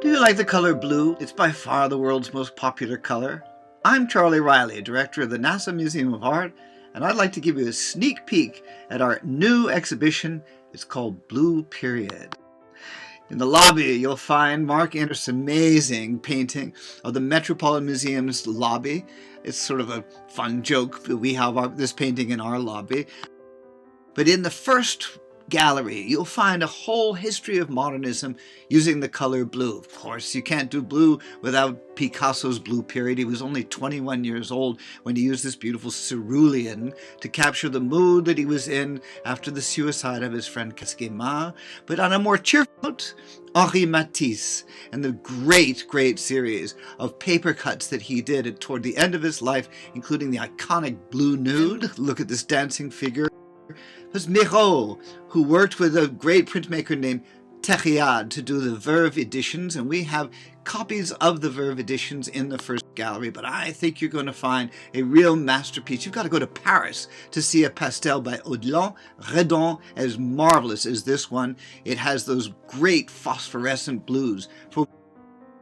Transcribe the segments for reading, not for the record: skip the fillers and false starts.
Do you like the color blue? It's by far the world's most popular color. I'm Charlie Riley, director of the Nassau Museum of Art, and I'd like to give you a sneak peek at our new exhibition. It's called Blue Period. In the lobby, you'll find Mark Innerst's amazing painting of the Metropolitan Museum's lobby. It's sort of a fun joke that we have this painting in our lobby. But in the first gallery, you'll find a whole history of modernism using the color blue. Of course, you can't do blue without Picasso's Blue Period. He was only 21 years old when he used this beautiful cerulean to capture the mood that he was in after the suicide of his friend Cain. But on a more cheerful note, Henri Matisse and the great series of paper cuts that he did toward the end of his life, including the iconic Blue Nude. Look at this dancing figure. It was Miro, who worked with a great printmaker named Thériade to do the Verve editions, and we have copies of the Verve editions in the first gallery, but I think you're going to find a real masterpiece. You've got to go to Paris to see a pastel by Odilon. Redon, as marvelous as this one. It has those great phosphorescent blues. For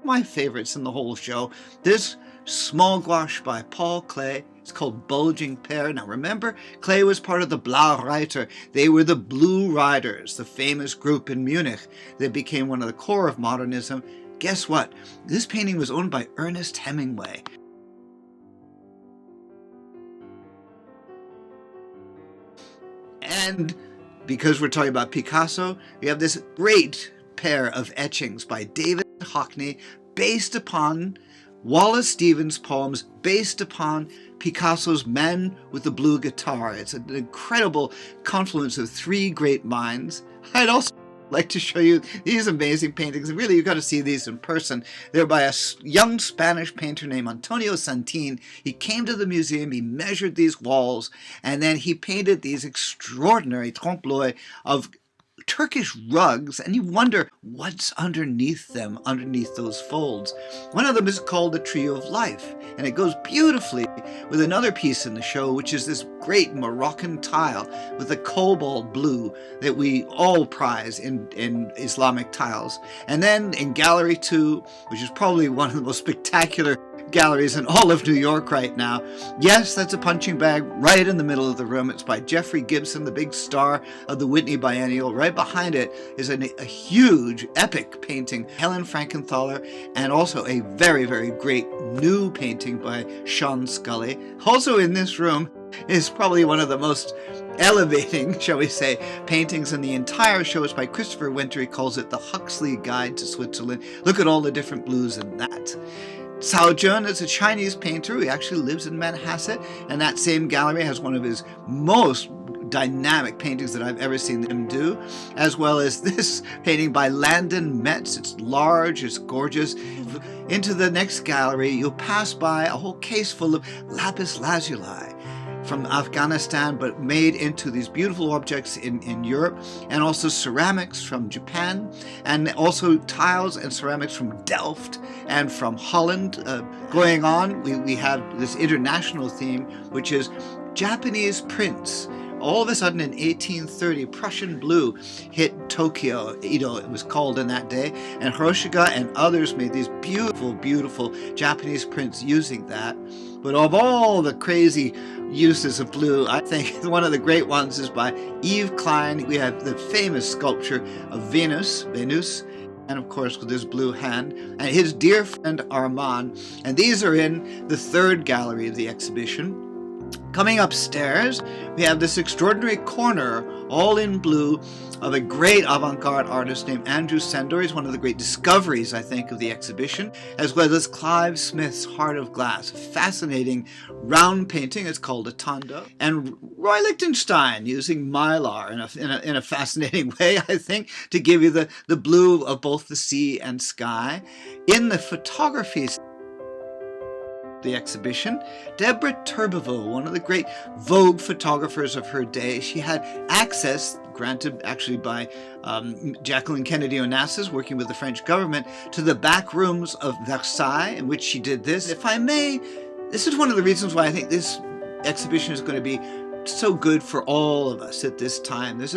my favorites in the whole show, this small gouache by Paul Klein. It's called Bulging Pear. Now remember, Klein was part of the Blau Reiter. They were the Blue Riders, the famous group in Munich that became one of the core of modernism. Guess what? This painting was owned by Ernest Hemingway. And because we're talking about Picasso, we have this great pair of etchings by David Hockney based upon Wallace Stevens' poems, based upon Picasso's Man with the Blue Guitar. It's an incredible confluence of three great minds. I'd also like to show you these amazing paintings. Really, you've got to see these in person. They're by a young Spanish painter named Antonio Santin. He came to the museum, he measured these walls, and then he painted these extraordinary trompe-l'oeil of Turkish rugs, and you wonder what's underneath them, underneath those folds. One of them is called the Tree of Life, and it goes beautifully with another piece in the show, which is this great Moroccan tile with the cobalt blue that we all prize in Islamic tiles. And then in Gallery 2, which is probably one of the most spectacular galleries in all of New York right now. Yes, that's a punching bag right in the middle of the room. It's by Jeffrey Gibson, the big star of the Whitney Biennial. Right behind it is a huge, epic painting, Helen Frankenthaler, and also a very great new painting by Sean Scully. Also in this room is probably one of the most elevating, shall we say, paintings in the entire show. It's by Christopher Winter. He calls it the Huxley Guide to Switzerland. Look at all the different blues in that. Cao Jun is a Chinese painter who actually lives in Manhasset, and that same gallery has one of his most dynamic paintings that I've ever seen him do, as well as this painting by Landon Metz. It's large, it's gorgeous. Into the next gallery, you'll pass by a whole case full of lapis lazuli from Afghanistan, but made into these beautiful objects in Europe, and also ceramics from Japan, and also tiles and ceramics from Delft and from Holland. Going on, we have this international theme, which is Japanese prints. All of a sudden in 1830, Prussian blue hit Tokyo, Edo it was called in that day, and Hiroshige and others made these beautiful Japanese prints using that. But of all the crazy uses of blue, I think one of the great ones is by Yves Klein. We have the famous sculpture of Venus, and of course with his blue hand, and his dear friend Arman. And these are in the third gallery of the exhibition. Coming upstairs, we have this extraordinary corner, all in blue, of a great avant-garde artist named Andrew Sendor. He's one of the great discoveries, I think, of the exhibition, as well as Clive Smith's Heart of Glass, a fascinating round painting. It's called a Tondo. And Roy Lichtenstein using mylar in a fascinating way, I think, to give you the blue of both the sea and sky. In the photography the exhibition, Deborah Turbeville, one of the great Vogue photographers of her day, she had access, granted actually by Jacqueline Kennedy Onassis, working with the French government, to the back rooms of Versailles, in which she did this. If I may, this is one of the reasons why I think this exhibition is going to be so good for all of us at this time. There's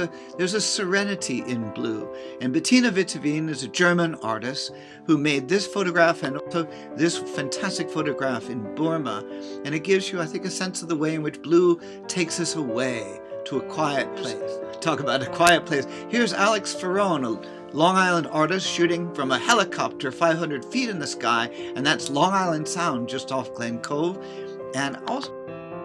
a serenity in blue. And Bettina Veen is a German artist who made this photograph and also this fantastic photograph in Burma. And it gives you, I think, a sense of the way in which blue takes us away to a quiet place. Talk about a quiet place. Here's Alex Ferrone, a Long Island artist shooting from a helicopter 500 feet in the sky, and that's Long Island Sound just off Glen Cove. And also,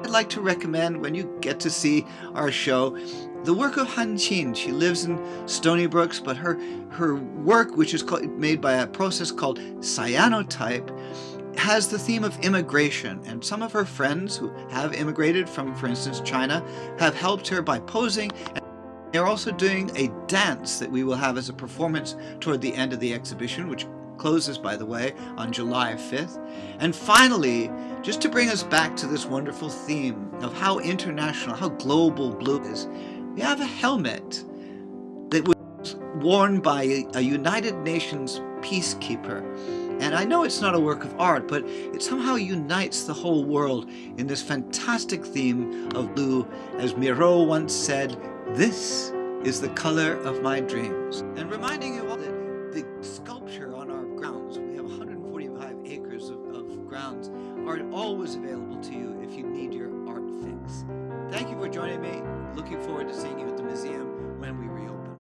I'd like to recommend, when you get to see our show, the work of Han Qin. She lives in Stony Brooks, but her work, which is made by a process called cyanotype, has the theme of immigration. And some of her friends who have immigrated from, for instance, China, have helped her by posing. And they're also doing a dance that we will have as a performance toward the end of the exhibition, which closes, by the way, on July 5th. And finally, just to bring us back to this wonderful theme of how international, how global blue is, we have a helmet that was worn by a United Nations peacekeeper. And I know it's not a work of art, but it somehow unites the whole world in this fantastic theme of blue. As Miro once said, "This is the color of my dreams." And reminding you all that the sculpture on our grounds, we have 145 acres of grounds, are always available to you if you need your art fix. Thank you for joining me. Looking forward to seeing you at the museum when we reopen.